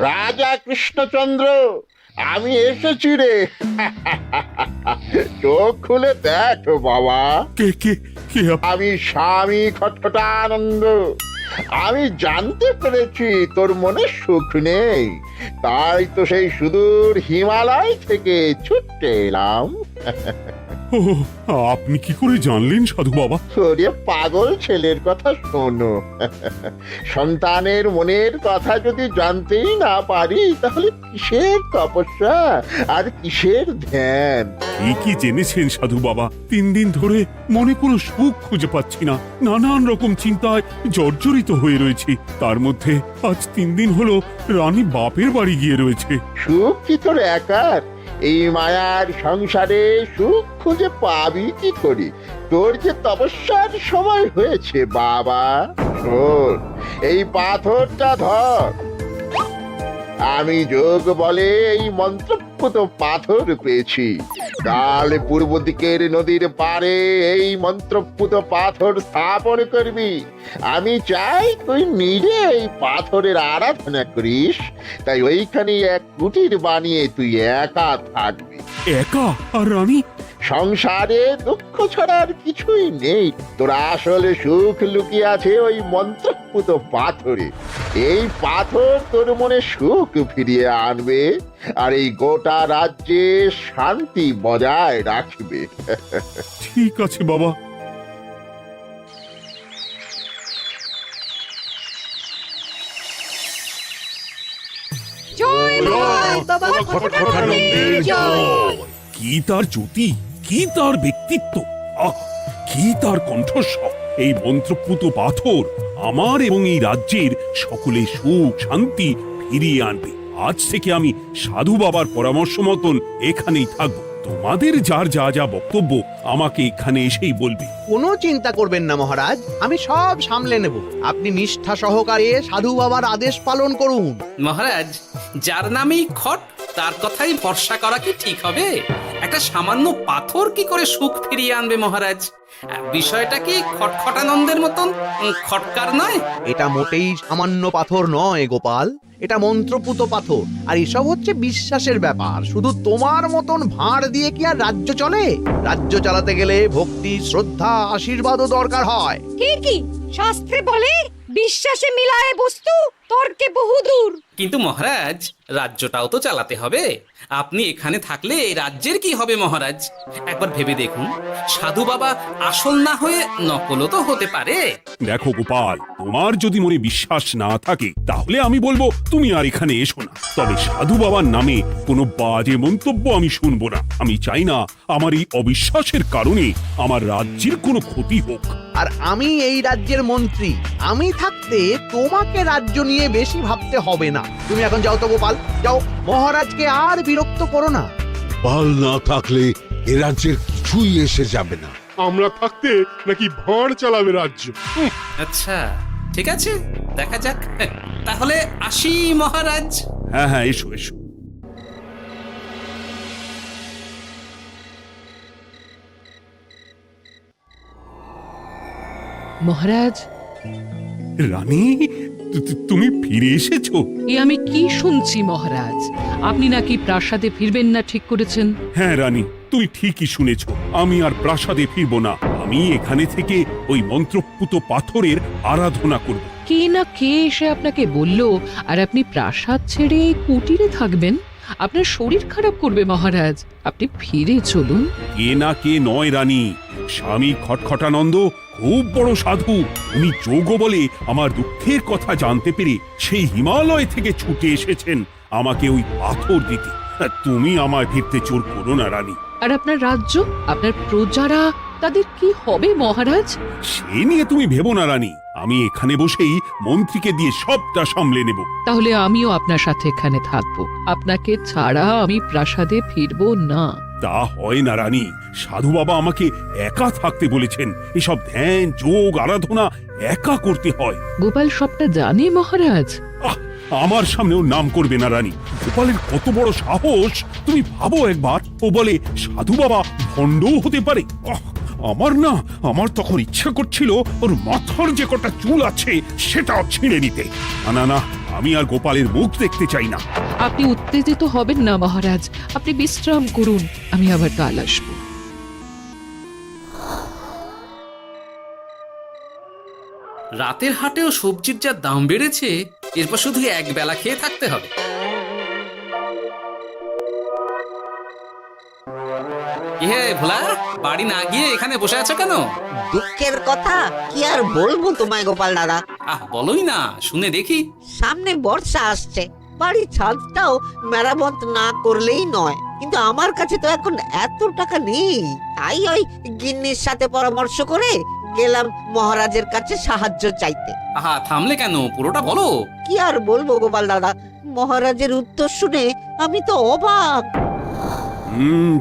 রাজা কৃষ্ণচন্দ্র, আমি এসেছি রে। চোখ খুলে দেখো বাবা, কে কে কে আমি স্বামী খটখটানন্দ। আমি জানতে পেরেছি তোর মনে সুখ নেই, তাই তো সেই সুদূর হিমালয় থেকে ছুটে এলাম। ও, আপনি কি করে জানলেন সাধু বাবা? ওরে পাগল ছেলের কথা শোনো। সন্তানের মনের কথা যদি জানতেই না পারি, তাহলে কিসের তপস্যা আর কিসের ধ্যান? কি জেনেছেন সাধু বাবা? 3 দিন ধরে মনে কোনো সুখ খুঁজে পাচ্ছি না, নানান রকম চিন্তায় জর্জরিত হয়ে রয়েছি। তার মধ্যে আজ 3 দিন হলো রানী বাপের বাড়ি গিয়ে রয়েছে। সুখ কি তোর একার? এই মায়ার সংসারে সুখ খুঁজে পাবি কি করি? তোর যে তপস্যার সময় হয়েছে বাবা। শোন, এই পাথরটা ধর। আমি যোগ বলে এই মন্ত্রপুত পাথর পেয়েছি। কাল পূর্ব দিকের নদীর পাড়ে এই মন্ত্রপুত পাথর স্থাপন করবি। আমি চাই তুই নিজে এই পাথরের আরাধনা করিস। তাই ওইখানে এক কুটির বানিয়ে তুই একা থাকবি। একা? আর রানী? সংসারে দুঃখ ছাড়ার কিছুই নেই। তোর আসলে সুখ লুকিয়ে আছে ওই মন্ত্রপুত পাথরে। এই পাথর তোর মনে সুখ ফিরিয়ে আনবে আর এই গোটা রাজ্যে শান্তি বজায় রাখবে। ঠিক আছে বাবা। জয় বাবা খটখটানন্দের জয়। কি তার জ্যোতি, কি তার ব্যক্তিত্ব, আহ, কি তার কণ্ঠস্বর! এই মন্ত্রপুত পাথর আমার এবং এই রাজ্যের সকলে সুখ শান্তি ফিরিয়ে আনবে। আজ থেকে আমি সাধু বাবার পরামর্শ মতন এখানেই থাকবো। তোমাদের যার যা যা বক্তব্য আমাকে এখানে এসেই বলবে। কোনো চিন্তা করবেন না মহারাজ, আমি সব সামলে নেব। আপনি নিষ্ঠা সহকারে সাধু বাবার আদেশ পালন করুন। মহারাজ, যার নামেই খট তার কথাই ভরসা করা কি ঠিক হবে? একটা সামান্য পাথর কি করে সুখ ফিরিয়ে আনবে মহারাজ? বিষয়টা কি খটখটানন্দের মতন খটকার নয়? এটা মোটেই সামান্য পাথর নয় গোপাল, এটা মন্ত্রপুত পাথর। আর এসব হচ্ছে বিশ্বাসের ব্যাপার। শুধু তোমার মতন ভাঁড় দিয়ে কি আর রাজ্য চলে? রাজ্য চালাতে গেলে ভক্তি, শ্রদ্ধা, আশীর্বাদও দরকার হয়। ঠিকই, শাস্ত্রে বলে বিশ্বাসে মিলায় বস্তু, তর্কে বহুদূর। কিন্তু মহারাজ, রাজ্যটাও তো চালাতে হবে। আপনি এখানে থাকলে এই রাজ্যের কি হবে মহারাজ? একবার ভেবে দেখুন, সাধু বাবা আসল না হয়ে নকলও তো হতে পারে। দেখো গোপাল, তোমার যদি মনে বিশ্বাস না থাকে তাহলে আমি বলবো তুমি আর এখানে এসো না। তবে সাধু বাবার নামে কোনো বাজে মন্তব্য আমি শুনবো না। আমি চাই না আমার এই অবিশ্বাসের কারণে আমার রাজ্যের কোনো ক্ষতি হোক। আর আমি এই রাজ্যের মন্ত্রী, আমি থাকতে তোমাকে রাজ্য নিয়ে বেশি ভাবতে হবে না। তুমি এখন যাও তো গোপাল, যাও। মহারাজকে আর বিরক্ত করো না। পাল না থাকলে এ রাজ্যের কিছুই এসে যাবে না। আমরা থাকতে নাকি ভাঁড় চালাবে রাজ্য? আচ্ছা, ঠিক আছে, দেখা যাক। তাহলে আসি মহারাজ। হ্যাঁ হ্যাঁ, এসো এসো। মহারাজ, রানী, তুমি ফিরে এসেছো? এ আমি কি শুনছি মহারাজ? আপনি নাকি প্রাসাদে ফিরবেন না ঠিক করেছেন? হ্যাঁ রানী, তুমি ঠিকই শুনেছ। আমি আর প্রাসাদে ফিরবো না। আমি এখানে থেকে ওই মন্ত্রপুত পাথরের আরাধনা করব। কে না কে এসে আপনাকে বলল আর আপনি প্রাসাদ ছেড়ে এই কুটিরে থাকবেন? আপনার শরীর খারাপ করবে মহারাজ, আপনি ফিরে চলুন। কে না কে নয় রানী, স্বামী খটখটানন্দ খুব বড় সাধু। উনি যোগ বলে আমার দুঃখের কথা জানতে পেরে সেই হিমালয় থেকে ছুটে এসেছেন আমাকে ওই পাথর দিতে। তুমি আমায় ফিরতে জোর করো না রানী। আর আপনার রাজ্য, আপনার প্রজারা, তাদের কি হবে মহারাজ? সে নিয়ে তুমি ভেবো না রানী, আমি এখানে বসেই মন্ত্রীকে দিয়ে সবটা সামলে নেব। তাহলে আমিও আপনার সাথে এখানে থাকবো। আপনাকে ছাড়া আমি প্রাসাদে ফিরবো না। তা হয় না রানী, সাধু বাবা আমাকে একা থাকতে বলেছেন। এসব ধ্যান যোগ আরাধনা একা করতে হয়। গোপাল সবটা জানে মহারাজ। আহ, আমার সামনেও নাম করবে না রানী। গোপালের কত বড় সাহস তুমি ভাবো একবার। ও বলে সাধু বাবা ভণ্ডও হতে পারে। আমার তখন ইচ্ছা করছিল ওর মাথার যে কটা চুল আছে সেটাও ছিঁড়ে নিতে। না না না, আমি আর গোপালের মুখ দেখতে চাই না। আপনি উত্তেজিত হবেন না মহারাজ, আপনি বিশ্রাম করুন, আমি আবার কাল আসবো। রাতের হাটেও সবজির যা দাম বেড়েছে, এরপর শুধু এক বেলা খেয়ে থাকতে হবে। কি হে ভোলা, বাড়ি না গিয়ে এখানে বসে আছো কেন? দুঃখের কথা কি আর বলবো তোমায় গোপাল দাদা। বলোই না, শুনে দেখি। সামনে বর্ষা আসছে, বাড়ির ছাদটাও মেরামত না করলেই নয়, কিন্তু আমার কাছে তো এখন এত টাকা নেই। তাই ওই গিন্নির সাথে পরামর্শ করে গেলাম মহারাজের কাছে সাহায্য চাইতে। থামলে কেন, পুরোটা বলো। কি আর বলবো গোপাল দাদা, মহারাজের উত্তর শুনে আমি তো অবাক।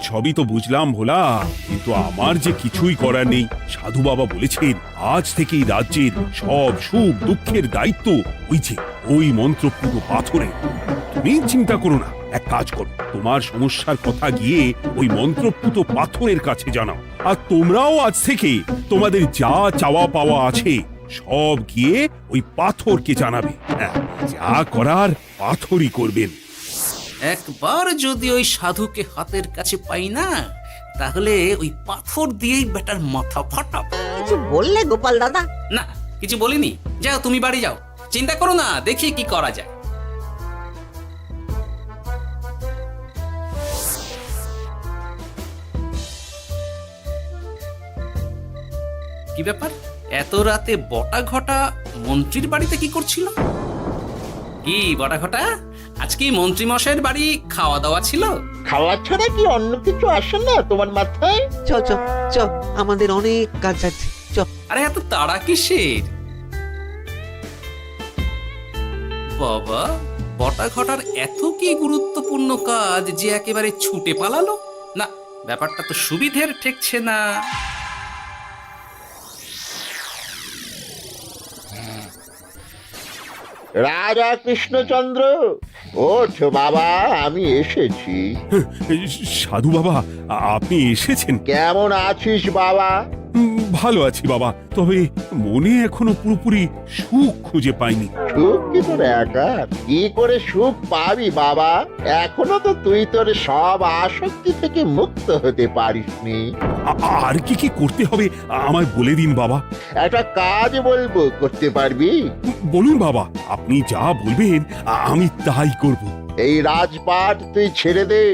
সবই তো বুঝলাম ভোলা, কিন্তু আমার যে কিছুই করার নেই। সাধু বাবা বলেছেন আজ থেকেই রাজ্যের সব সুখ দুঃখের দায়িত্ব ওই মন্ত্রপুত পাথরে। তুমি চিন্তা করো না, এক কাজ করো, তোমার সমস্যার কথা গিয়ে ওই মন্ত্রপুত পাথরের কাছে জানাও। আর তোমরাও আজ থেকে তোমাদের যা চাওয়া পাওয়া আছে সব গিয়ে ওই পাথরকে জানাবে। হ্যাঁ, যা করার পাথরই করবেন। একবার যদি ওই সাধুকে হাতের কাছে পাই না, তাহলে ওই পাথর দিয়েই বেটার মাথা ফাটাবো। কিছু বললে গোপাল দাদা? না, কিছু বলিনি। যাও, তুমি বাড়ি যাও, চিন্তা করো না, দেখি কি করা যায়। কি ব্যাপার, এত রাতে বটা ঘটা মন্ত্রীর বাড়িতে কি করছিল? কি বটা ঘটা, আজকে মন্ত্রী মশাইয়ের বাড়ি খাওয়া দাওয়া ছিল? খাওয়া ছাড়া কি অন্য কিছু আসে না তোমার মাথায়? চ চ চ, আমাদের অনেক কাজ আছে, চ। আরে এত তাড়া কিসের? বাবা, বটা ঘটার এত কি গুরুত্বপূর্ণ কাজ যে একেবারে ছুটে পালালো? না, ব্যাপারটা তো সুবিধের ঠেকছে না। রাজা কৃষ্ণচন্দ্র, ওঠ বাবা, আমি এসেছি। সাধু বাবা, আপনি এসেছেন? কেমন আছিস বাবা? ভালো আছি বাবা, তবে মনে এখনো পুরোপুরি সুখ খুঁজে পাইনি। সুখ কি তোর একার? কি করে সুখ পাবি বাবা? এখনো তো তুই তোর সব আসক্তি থেকে মুক্ত হতে পারিসনি। আর কি কি করতে হবে আমায় বলে দিন বাবা। একটা কাজ বলবো, করতে পারবি? বলুন বাবা, আপনি যা বলবেন আমি তাই করব। এই রাজপাট তুই ছেড়ে দে,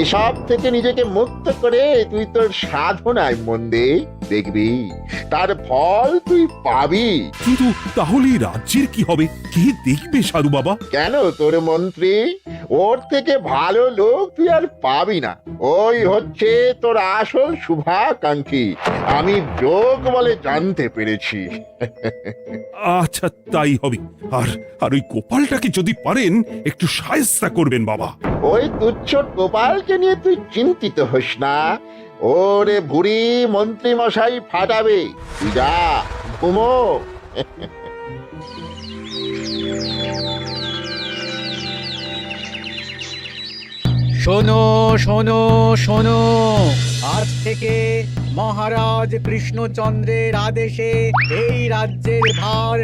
এসব থেকে নিজেকে মুক্ত করে তুই তোর সাধনায় মন দে, দেখবি তার ফল তুই পাবি। কিন্তু তাহলে রাজ্যের কি হবে? কে দেখবে সাধু বাবা? কেন, তোর মন্ত্রী? ওর থেকে ভালো লোক তুই আর পাবি না। ওই হচ্ছে তোর আসল শুভাকাঙ্ক্ষী, আমি যোগ বলে জানতে পেরেছি। আচ্ছা, তাই হবে। আর আর ওই গোপালটাকে যদি পারেন একটু সাহায্য করবেন বাবা। ওই তুচ্ছ গোপালকে নিয়ে তুই চিন্তিত হোস না, ওরে বুড়ি মন্ত্রী মশাই ফাটাবে। তুই যা, ঘুমো। শোনো শোনো শোনো, আজ থেকে মহারাজ কৃষ্ণচন্দ্রের আদেশে এই রাজ্যের ভার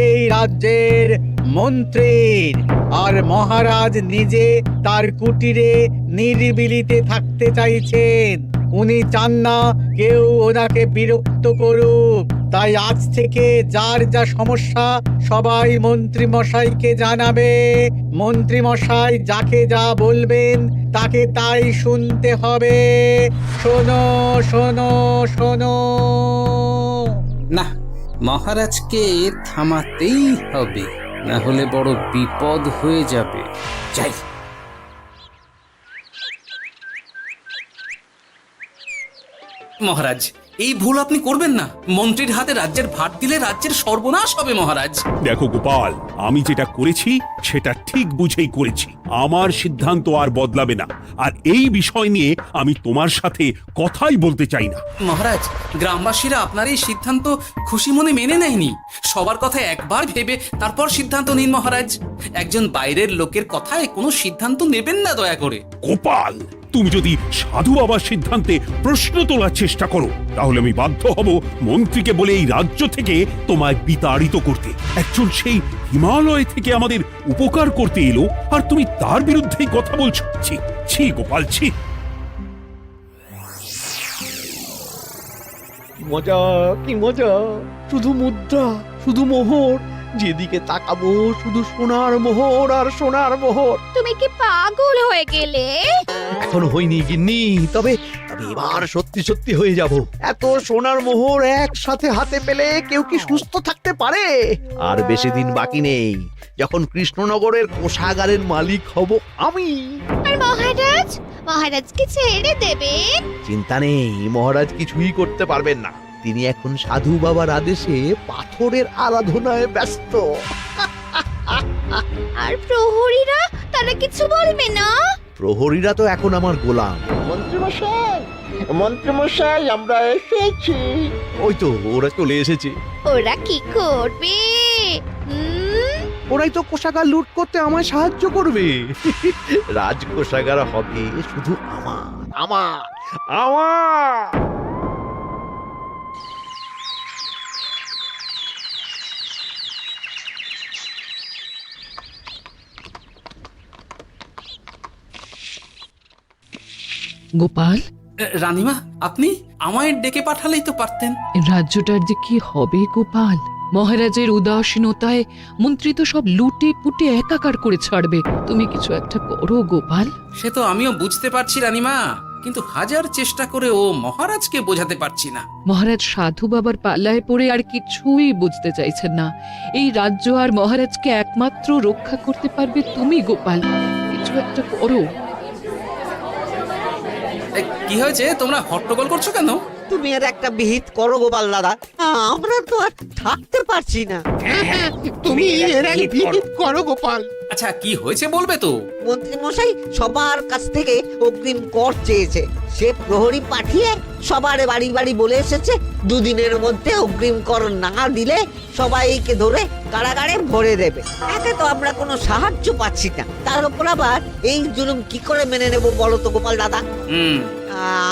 এই রাজ্যের মন্ত্রীর। আর মহারাজ নিজে তার কুটিরে নিরিবিলিতে থাকতে চাইছেন। উনি চান না কেউ ওনাকে বিরক্ত করুক। তাই আজ থেকে যার যা সমস্যা সবাই মন্ত্রী মশাইকে জানাবে। মন্ত্রী মশাই যাকে যা বলবেন তাকে তাই শুনতে হবে। শোনো শোনো শোনো। না, মহারাজকে থামাতেই হবে, না হলে বড় বিপদ হয়ে যাবে। যাই। মহারাজ, এই ভুল আপনি করবেন না। মন্ত্রীর হাতে রাজ্যের ভার দিলে রাজ্যের সর্বনাশ হবে মহারাজ। দেখো গোপাল, আমি যেটা করেছি সেটা ঠিক বুঝেই করেছি। আমার সিদ্ধান্ত আর বদলাবে না। আর এই বিষয় নিয়ে আমি তোমার সাথে কথাই বলতে চাই না। মহারাজ, গ্রামবাসীরা আপনার এই সিদ্ধান্ত খুশি মনে মেনে নেয়নি। সবার কথা একবার ভেবে তারপর সিদ্ধান্ত নিন মহারাজ। একজন বাইরের লোকের কথায় কোনো সিদ্ধান্ত নেবেন না দয়া করে। গোপাল, তুমি যদি সাধু বাবার সিদ্ধান্তে প্রশ্ন তোলার চেষ্টা করো তাহলে আমি বাধ্য হব মন্ত্রীকে বলে এই রাজ্য থেকে তোমায় বিতাড়িত করতে। একজন সেই হিমালয় থেকে আমাদের উপকার করতে এলো আর তুমি তার বিরুদ্ধেই কথা বলছো। ছি ছি গোপাল, ছি। মজা, কি মজা! শুধু মুদ্রা, শুধু মোহর, যেদিকে তাকাবো শুধু সোনার মোহর আর সোনার মোহর। তুমি কি পাগল হয়ে গেলে? এখনো হয়নি গিন্নি, তবে এবার সত্যি সত্যি হয়ে যাব। এত সোনার মোহর একসাথে হাতে পেলে কেউ কি সুস্থ থাকতে পারে? আর বেশি দিন বাকি নেই যখন কৃষ্ণনগরের কোষাগারের মালিক হব আমি। আর মহারাজ, মহারাজকে ছেড়ে দেবেন? চিন্তা নেই, মহারাজ কিছুই করতে পারবেন না। তিনি এখন সাধু বাবার আদেশে পাথরের আরাধনায় ব্যস্ত। আর প্রহরীরা, তারা কিছু বলবে না? প্রহরীরা তো এখন আমার গোলাম। মন্ত্রীমশাই, মন্ত্রীমশাই, আমরা এসেছি। ওই তো ওরা চলে এসেছে। ওরা কি করবে? ওরাই তো কোষাগার লুট করতে আমায় সাহায্য করবে। রাজ কোষাগার হবে শুধু আমার, আমার, আমার। গোপাল, রানীমা, আপনি আমায় ডেকে পাঠালেই তো পারতেন। রাজ্যটার যে কি হবে গোপাল? মহারাজের উদাসীনতায় মন্ত্রী তো সব লুটে পুটে একাকার করে ছাড়বে। তুমি কিছু একটা করো গোপাল। সে তো আমিও বুঝতে পারছি রানীমা, কিন্তু হাজার চেষ্টা করে ও মহারাজকে বোঝাতে পারছি না। মহারাজ সাধু বাবার পাল্লায় পড়ে আর কিছুই বুঝতে চাইছেন না। এই রাজ্য আর মহারাজকে একমাত্র রক্ষা করতে পারবে তুমি গোপাল। কিছু একটা করো। কি হয়েছে, তোমরা হট্টগোল করছো কেন? তুমি আর একটা বিহিত করো গোপাল দাদা, আমরা তো আর থাকতে পারছি না। তুমি এর এক বিহিত করো গোপাল। আচ্ছা, কি হয়েছে বলবে তো? মন্ত্রী মশাই সবার কাছ থেকে অগ্রিম কর চেয়েছে। সে প্রহরী পাঠিয়ে সবার বাড়ি বাড়ি বলে এসেছে দুদিনের মধ্যে অগ্রিম কর না দিলে সবাইকে ধরে কারাগারে ভরে দেবে। একে তো আমরা কোনো সাহায্য পাচ্ছি না, তার উপর আবার এই জুলুম কি করে মেনে নেব বলো তো গোপাল দাদা?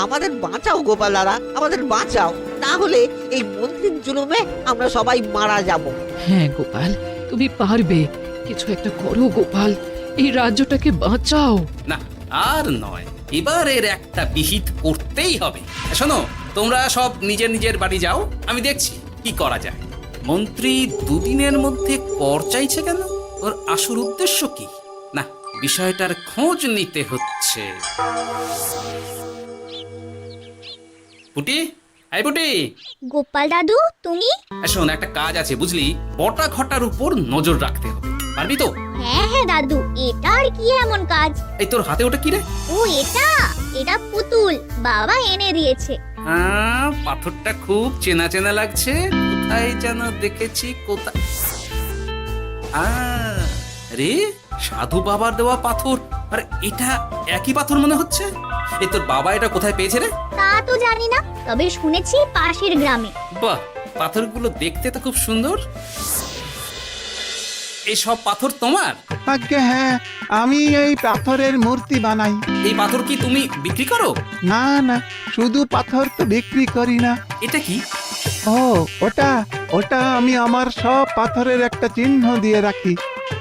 আমাদের বাঁচাও গোপাল দাদা, আমাদের বাঁচাও, না হলে এই মন্ত্রীর জুলুমে আমরা সবাই মারা যাব। হ্যাঁ গোপাল, তুমি পারবে। কিছু একটা করো গোপাল, এই রাজ্যটাকে বাঁচাও। না, আর নয়, এবার এর একটা বিহিত করতেই হবে। শোনো, তোমরা সব নিজের নিজের বাড়ি যাও, আমি দেখছি কি করা যায়। মন্ত্রী দুদিনের মধ্যে কর চাইছে কেন? ওর আসল উদ্দেশ্য কি? না, বিষয়টার খোঁজ নিতে হচ্ছে। পুটি, এই পুটি। গোপাল দাদু, তুমি? শোন, একটা কাজ আছে বুঝলি, বটা ঘটার উপর নজর রাখতে হবে। পারবি তো? হ্যাঁ হ্যাঁ দাদু, এটা আর কি এমন কাজ? এই তোর হাতে ওটা কি রে? ও এটা পুতুল, বাবা এনে দিয়েছে। পাথরটা খুব চেনা চেনা লাগছে, কোথায় যেন দেখেছি। কোথায়? রে, সাধু বাবার দেওয়া পাথর। আর এটা একই পাথর মনে হচ্ছে। এই তোর বাবা এটা কোথায় পেয়েছে রে? তা তো জানি না, তবে শুনেছি পাশের গ্রামে। বাহ, পাথরগুলো দেখতে তো খুব সুন্দর। এই সব পাথর তোমার? আজ্ঞে হ্যাঁ, আমি এই পাথরের মূর্তি বানাই। এই পাথর কি তুমি বিক্রি করো? না না, শুধু পাথর তো বিক্রি করি না। এটা কি? ও, ওটা আমি আমার সব পাথরের একটা চিহ্ন দিয়ে রাখি।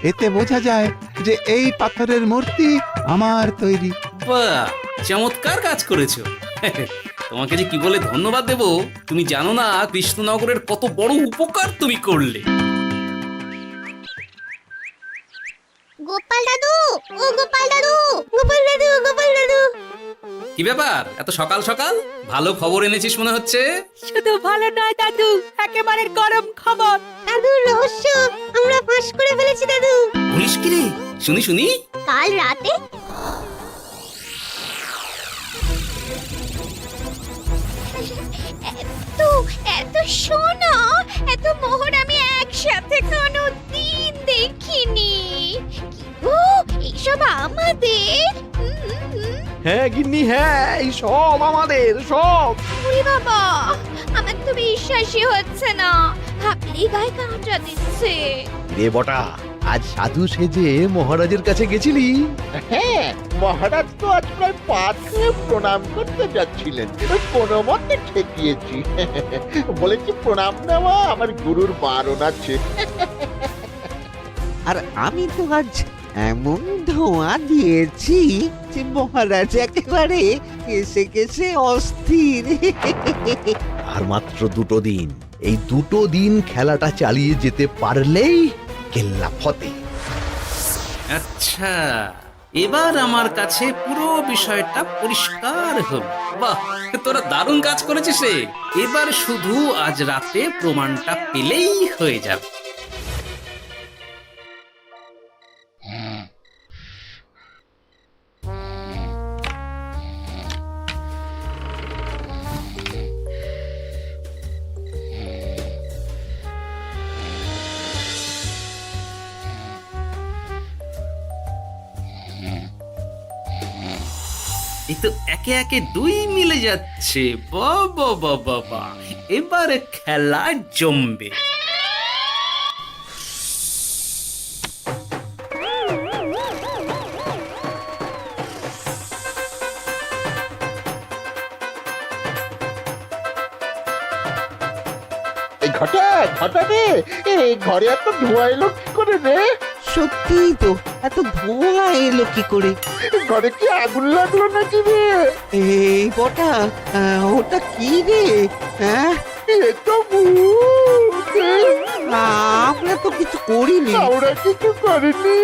এতে বোঝা যায় যে এই পাথরের মূর্তি আমার তৈরি। বাহ, চমৎকার কাজ করেছো। তোমাকে যে কি বলে ধন্যবাদ দেব তুমি জানো না। কৃষ্ণনগরের কত বড় উপকার তুমি করলে। গোপাল দাদু, ও গোপাল দাদু, গোপাল দাদু, গোপাল দাদু। কি ব্যাপার, এত সকাল সকাল? ভালো খবর এনেছিস মনে হচ্ছে। শুধু ভালো নয় দাদু, একেবারে গরম খবর। দাদু, রহস্য আমরা ফাঁস করে ফেলেছি দাদু। বলিস কি রে? শুনি শুনি। কাল রাতে এত সোনা, এত মোহর আমি একসাথে কোনো দিন দেখিনি। এইসব আমাদের? হ্যাঁ গিন্নি, হ্যাঁ, এই সব আমাদের, সব। ওরে বাবা, আমার তো বিশ্বাসই হচ্ছে না, ভাবলেই গায়ে কাঁটা দিচ্ছে। রে বটা, আজ সাধু সেজে মহারাজের কাছে গেছিলি? হ্যাঁ, মহারাজ তো আজ প্রায় পা ছুঁয়ে প্রণাম করতে যাচ্ছিলেন, কোনো মতে ঠেকিয়েছি। বলেছি প্রণাম নেওয়া আমার গুরুর বারণ আছে। আর আমি তো আজ এমন ধোঁয়া দিয়েছি যে মহারাজ একেবারে কেসে কেসে অস্থির। আর মাত্র 2 দিন, এই 2 দিন খেলাটা চালিয়ে যেতে পারলেই কেল্লা ফতে। আচ্ছা, এবার আমার কাছে পুরো বিষয়টা পরিষ্কার হলো। বাহ, তোরা দারুণ কাজ করেছিস রে। এবার শুধু আজ রাতে প্রমাণটা পেলেই হয়ে যাবে। এই তো একে একে 2 মিলে যাচ্ছে। বাবা বাবা বাবা, এবার খেলা জমবে। এই ঘটা ঘটা রে, এই ঘরে এত ধোঁয়া এলো কি করে রে? সত্যিই তো, এত ধোঁয়া এলো কি করে? ঘরে কি আগুন লাগলো নাকি রে? এই বটা, ওটা কি রে? হ্যাঁ, এ তো ভূত। আমরা তো কিছু করিনি। আমরা কিছু করিনি,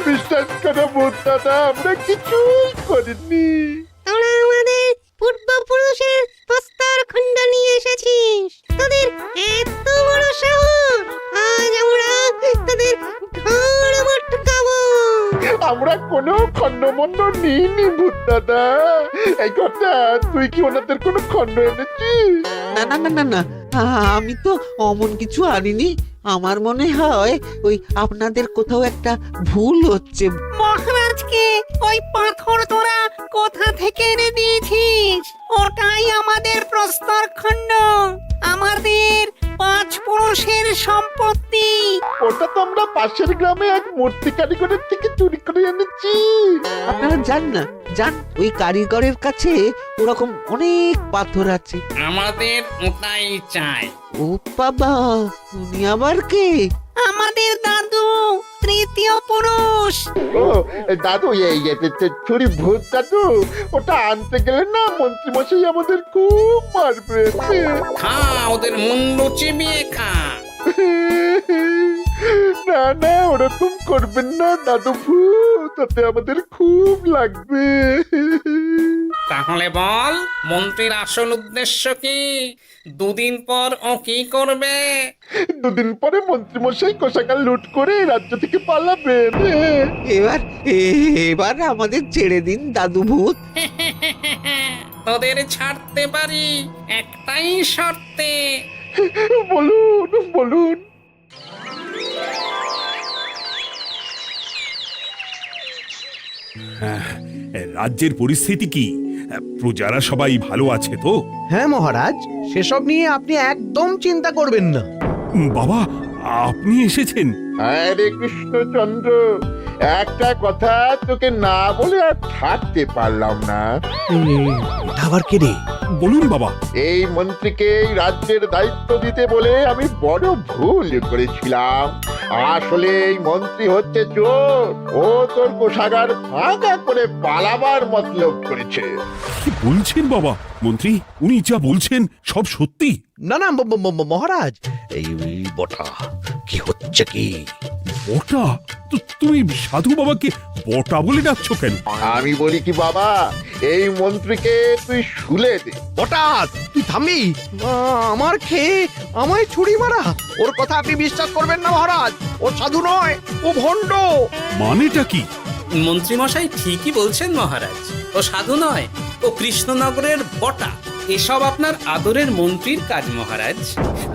বিশ্বাস করো ভূত দাদা, আমরা কিছুই করিনি। তোরা আমাদের পূর্বপুরুষের প্রস্তর খণ্ড নিয়ে এসেছিস। তোদের এত বড় সাহস, আজ আমরা তোদের ঘাড় মটকাবো। আমরা কোনো খণ্ডমণ্ড নিইনি ভূত দাদা। এই কথা, তুই কি ওনাদের কোনো খণ্ড এনেছিস? না না না না না, আমি তো অমন কিছু আনিনি। আমার মনে হয় ওই আপনাদের কোথাও একটা ভুল হচ্ছে। মহারাজকে ওই পাথর তোরা কোথা থেকে এনে দিয়েছিস? ওটাই আমাদের প্রস্তর খণ্ড, আমাদের 5 পুরুষের সম্পত্তি। ওটা তো আমরা পাশের গ্রামে এক মূর্তি কারিগরের থেকে চুরি করে এনেছি। আপনারা যান না, যান, ওই কারিগরের কাছে ওরকম অনেক পাথর আছে। আমাদের ওটাই চাই। ও বাবা, উনি আবার কে? আমাদের দাদু, তৃতীয় পুরুষ। ও দাদু, এই চুরি ভূত দাদু, ওটা আনতে গেলে না মন্ত্রী মশাই আমাদের খুব মারবে। খা, ওদের মুন্ডু চিবিয়ে খা। না না, ওরকম করবেন না দাদু ভূত, তাতে আমাদের খুব লাগবে। তাহলে বল, মন্ত্রীর আসল উদ্দেশ্য কি? 2 দিন পর ও কি করবে? 2 দিন পরে মন্ত্রী মশাই কোষাগার লুট করে রাজ্য থেকে পালাবেন। এবার এবার আমাদের ছেড়ে দিন দাদু ভূত। তোদের ছাড়তে পারি একটাই শর্তে। বলুন বলুন। রাজ্যের পরিস্থিতি কি? প্রজারা সবাই ভালো আছে তো? হ্যাঁ মহারাজ, সেসব নিয়ে আপনি একদম চিন্তা করবেন না। বাবা, আপনি এসেছেন? আরে কৃষ্ণচন্দ্র, একটা কথা তোকে না বলে আর থাকতে পারলাম না। আবার কে রে? বলুন বাবা। এই মন্ত্রীকে এই রাজ্যের দায়িত্ব দিতে বলে আমি বড় ভুল করেছিলাম। আসলে এই মন্ত্রী হচ্ছে চোর, ও তোর কোষাগার ফাঁকা করে পালাবার মতলব করেছে। কি বলছেন বাবা? মন্ত্রী, উনি যা বলছেন সব সত্যি? না না মহারাজ, এই বটা কি হচ্ছে কি? বটা? তো তুমি সাধু বাবাকে বটা বলে ডাকছো কেন? আমি বলি কি বাবা, এই মন্ত্রীকে তুই শুলে দে। বটা, তুই থামবি? আমার খেয়ে আমায় ছুরি মারা? ওর কথা আপনি বিশ্বাস করবেন না মহারাজ, ও সাধু নয়, ও ভণ্ড। মানেটা কি? মন্ত্রী মশাই ঠিকই বলছেন মহারাজ, ও সাধু নয়, ও কৃষ্ণনগরের বটা। এসব আপনার আদরের মন্ত্রীর কাজ মহারাজ।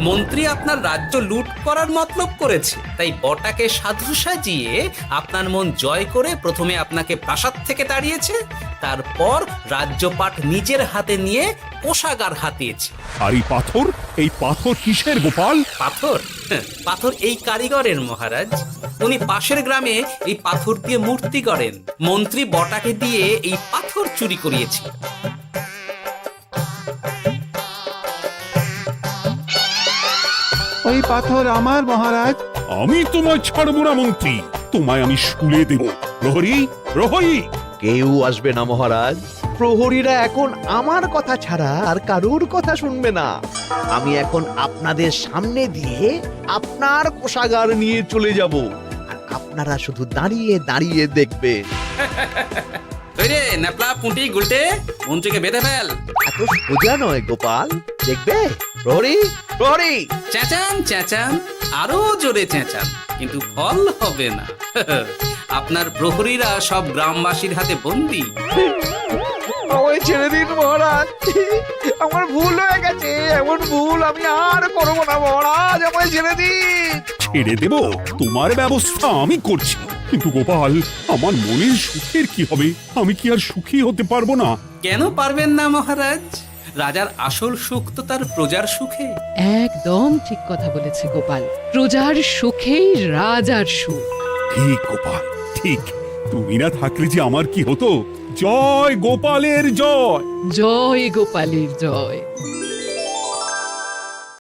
মন্ত্রী আপনার রাজ্য লুট করার মতলব করেছে, তাই বটাকে সাধু সাজিয়ে আপনার মন জয় করে প্রথমে আপনাকে প্রাসাদ থেকে তাড়িয়েছে, তারপর রাজ্যপাট নিজের হাতে নিয়ে কোষাগার হাতিয়েছে। আর এই পাথর, এই পাথর কিসের গোপাল? পাথর পাথর এই কারিগরের মহারাজ। উনি পাশের গ্রামে এই পাথর দিয়ে মূর্তি গড়েন। মন্ত্রী বটাকে দিয়ে এই পাথর চুরি করিয়েছে। ওই পাথর আমার মহারাজ। আমি তোমায় ছাড়বো না মন্ত্রী, তোমায় আমি শুলে দেব। প্রহরী, প্রহরী! কেউ আসবে না মহারাজ। প্রহরীরা এখন আমার কথা ছাড়া আর কারুর কথা শুনবে না। আমি এখন আপনাদের সামনে দিয়ে আপনার কোষাগার নিয়ে চলে যাব, আর আপনারা শুধু দাঁড়িয়ে দাঁড়িয়ে দেখবেন। রে ন্যাপলা পুঁটি গুলটে, মন্ত্রীকে বেঁধে ফেল। এত সোজা নয় গোপাল, দেখবে? প্রহরী, প্রহরী! চেঁচান চেঁচান, আরো জোরে চেঁচান, কিন্তু ফল হবে না। আপনার প্রহরীরা সব গ্রামবাসীর হাতে বন্দী। আমায় ছেড়ে দিন মহারাজ, আমার ভুল হয়ে গেছে। এমন ভুল আমি আর করবো না মহারাজ, আমায় ছেড়ে দিন। ছেড়ে দেব? তোমার ব্যবস্থা আমি করছি। কিন্তু গোপাল, আমার মনের সুখের কি হবে? আমি কি আর সুখী হতে পারবো না? কেন পারবেন না মহারাজ? রাজার আসল সুখ তো তার প্রজার সুখে। একদম ঠিক কথা বলেছে গোপাল। প্রজার সুখেই রাজার সুখ। ঠিক গোপাল, ঠিক। তুমি না থাকলে যে আমার কি হতো? জয় গোপালের জয়! জয় গোপালের জয়।